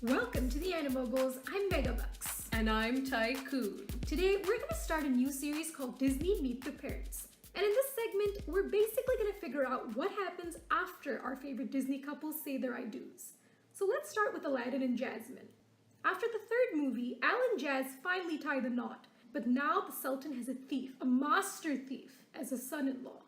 Welcome to the AniMoguls. I'm Megabucks. And I'm Tycoon. Today, we're going to start a new series called Disney Meet the Parents. And in this segment, we're basically going to figure out what happens after our favorite Disney couples say their I do's. So let's start with Aladdin and Jasmine. After the third movie, Al and Jazz finally tie the knot. But now the Sultan has a thief, a master thief, as a son-in-law.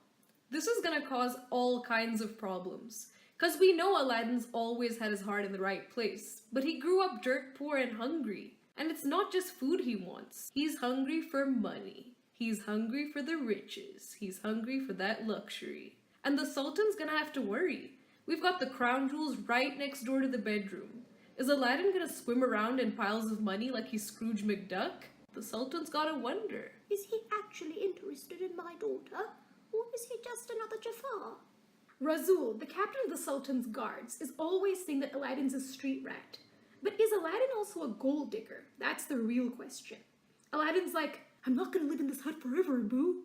This is gonna cause all kinds of problems. Cause we know Aladdin's always had his heart in the right place, but he grew up dirt poor and hungry. And it's not just food he wants. He's hungry for money. He's hungry for the riches. He's hungry for that luxury. And the Sultan's gonna have to worry. We've got the crown jewels right next door to the bedroom. Is Aladdin gonna swim around in piles of money like he's Scrooge McDuck? The Sultan's gotta wonder. Is he actually interested in my daughter, or is he just another Jafar? Razul, the captain of the Sultan's guards, is always saying that Aladdin's a street rat. But is Aladdin also a gold digger? That's the real question. Aladdin's like, I'm not gonna live in this hut forever, boo.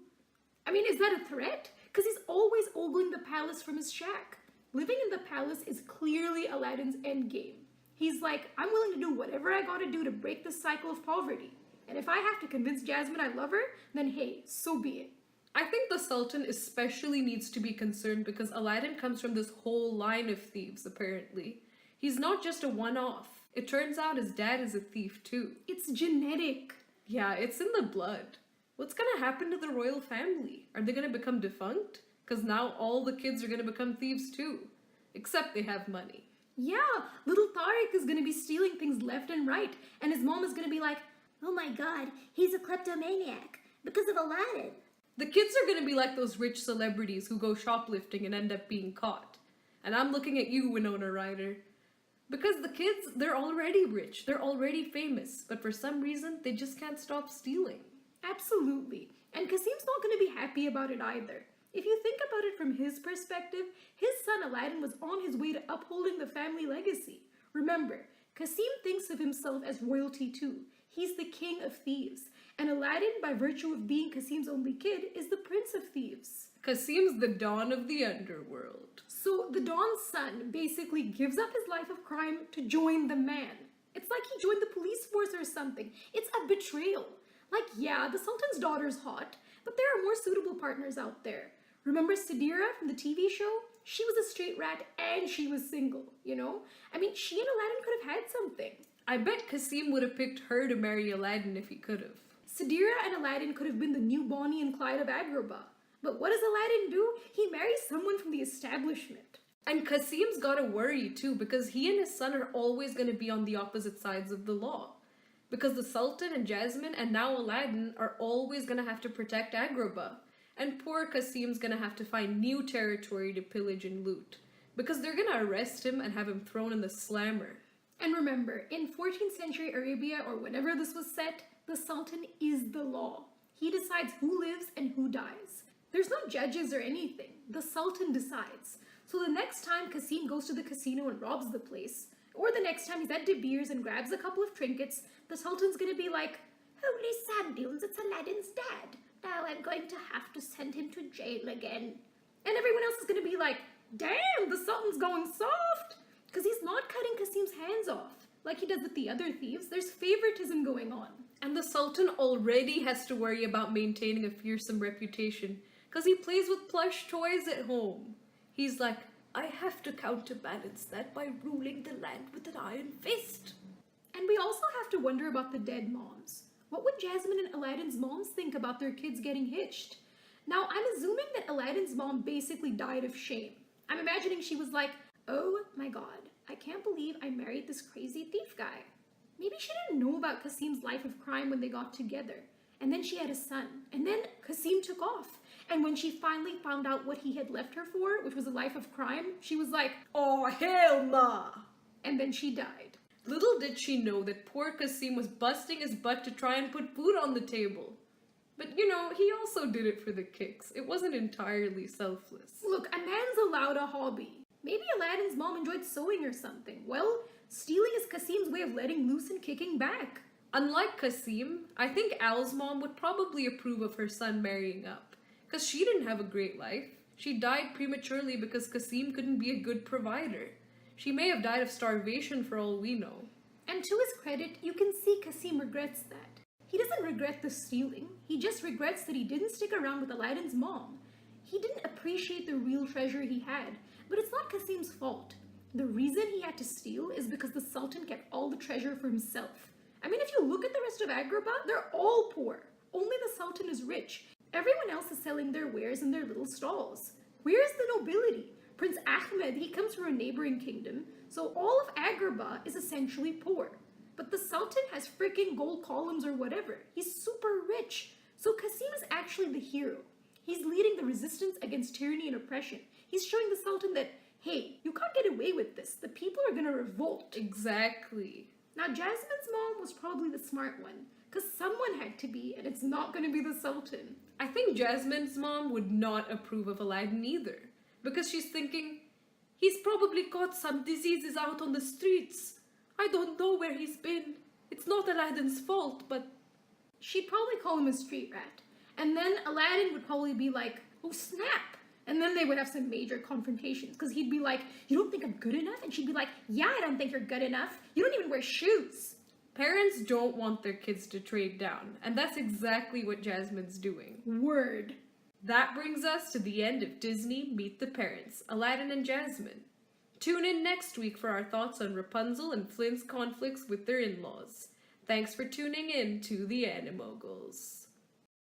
I mean, is that a threat? Because he's always ogling the palace from his shack. Living in the palace is clearly Aladdin's endgame. He's like, I'm willing to do whatever I gotta do to break the cycle of poverty. And if I have to convince Jasmine I love her, then hey, so be it. I think the Sultan especially needs to be concerned because Aladdin comes from this whole line of thieves, apparently. He's not just a one-off. It turns out his dad is a thief too. It's genetic. Yeah, it's in the blood. What's gonna happen to the royal family? Are they gonna become defunct? Because now all the kids are gonna become thieves too. Except they have money. Yeah, little Tariq is gonna be stealing things left and right, and his mom is gonna be like, Oh my god, he's a kleptomaniac because of Aladdin. The kids are gonna be like those rich celebrities who go shoplifting and end up being caught. And I'm looking at you, Winona Ryder. Because the kids, they're already rich, they're already famous, but for some reason, they just can't stop stealing. absolutely. And Kassim's not gonna be happy about it either. If you think about it from his perspective, his son Aladdin was on his way to upholding the family legacy. Remember, Kassim thinks of himself as royalty too. He's the king of thieves. And Aladdin, by virtue of being Kassim's only kid, is the Prince of Thieves. Kassim's the dawn of the underworld. So the Don's son basically gives up his life of crime to join the man. It's like he joined the police force or something. It's a betrayal. Like, yeah, the Sultan's daughter's hot, but there are more suitable partners out there. Remember Sadira from the TV show? She was a straight rat and she was single, you know? I mean, she and Aladdin could have had something. I bet Kassim would have picked her to marry Aladdin if he could have. Sadira and Aladdin could have been the new Bonnie and Clyde of Agrabah. But what does Aladdin do? He marries someone from the establishment. And Kassim's gotta worry too because he and his son are always gonna be on the opposite sides of the law. Because the Sultan and Jasmine and now Aladdin are always gonna have to protect Agrabah. And poor Kassim's gonna have to find new territory to pillage and loot. Because they're gonna arrest him and have him thrown in the slammer. And remember, in 14th century Arabia or whenever this was set, the Sultan is the law. He decides who lives and who dies. There's no judges or anything. The Sultan decides. So the next time Kassim goes to the casino and robs the place, or the next time he's at De Beers and grabs a couple of trinkets, the Sultan's gonna be like, Holy sand dunes, it's Aladdin's dad. Now I'm going to have to send him to jail again. and everyone else is gonna be like, damn, the Sultan's going soft. Because he's not cutting Kassim's hands off like he does with the other thieves. There's favoritism going on. And the Sultan already has to worry about maintaining a fearsome reputation because he plays with plush toys at home. He's like, I have to counterbalance that by ruling the land with an iron fist. And we also have to wonder about the dead moms. What would Jasmine and Aladdin's moms think about their kids getting hitched? Now, I'm assuming that Aladdin's mom basically died of shame. I'm imagining she was like, oh my god, I can't believe I married this crazy thief guy. Maybe she didn't know about Kassim's life of crime when they got together. And then she had a son. And then Kassim took off. And when she finally found out what he had left her for, which was a life of crime, she was like, oh hell nah. And then she died. Little did she know that poor Kassim was busting his butt to try and put food on the table. But you know, he also did it for the kicks. It wasn't entirely selfless. Look, a man's allowed a hobby. Maybe Aladdin's mom enjoyed sewing or something. Well, stealing is Kassim's way of letting loose and kicking back. Unlike Kassim, I think Al's mom would probably approve of her son marrying up. Because she didn't have a great life. She died prematurely because Kassim couldn't be a good provider. She may have died of starvation for all we know. And to his credit, you can see Kassim regrets that. He doesn't regret the stealing, he just regrets that he didn't stick around with Aladdin's mom. He didn't appreciate the real treasure he had, but it's not Kassim's fault. The reason he had to steal is because the Sultan kept all the treasure for himself. I mean, if you look at the rest of Agrabah, they're all poor. Only the Sultan is rich. Everyone else is selling their wares in their little stalls. Where's the nobility? Prince Ahmed, he comes from a neighboring kingdom, so all of Agrabah is essentially poor. But the Sultan has freaking gold columns or whatever. He's super rich. So Kassim is actually the hero. He's leading the resistance against tyranny and oppression. He's showing the Sultan that, hey, you can't get away with this. The people are gonna revolt. Exactly. Now, Jasmine's mom was probably the smart one, because someone had to be, and it's not gonna be the Sultan. I think Jasmine's mom would not approve of Aladdin either, because she's thinking, he's probably caught some diseases out on the streets. I don't know where he's been. It's not Aladdin's fault, but... She'd probably call him a street rat. And then Aladdin would probably be like, oh snap! And then they would have some major confrontations, because he'd be like, you don't think I'm good enough? And she'd be like, yeah, I don't think you're good enough. You don't even wear shoes. Parents don't want their kids to trade down, and that's exactly what Jasmine's doing. Word. That brings us to the end of Disney Meet the Parents, Aladdin and Jasmine. Tune in next week for our thoughts on Rapunzel and Flynn's conflicts with their in-laws. Thanks for tuning in to the AniMoguls.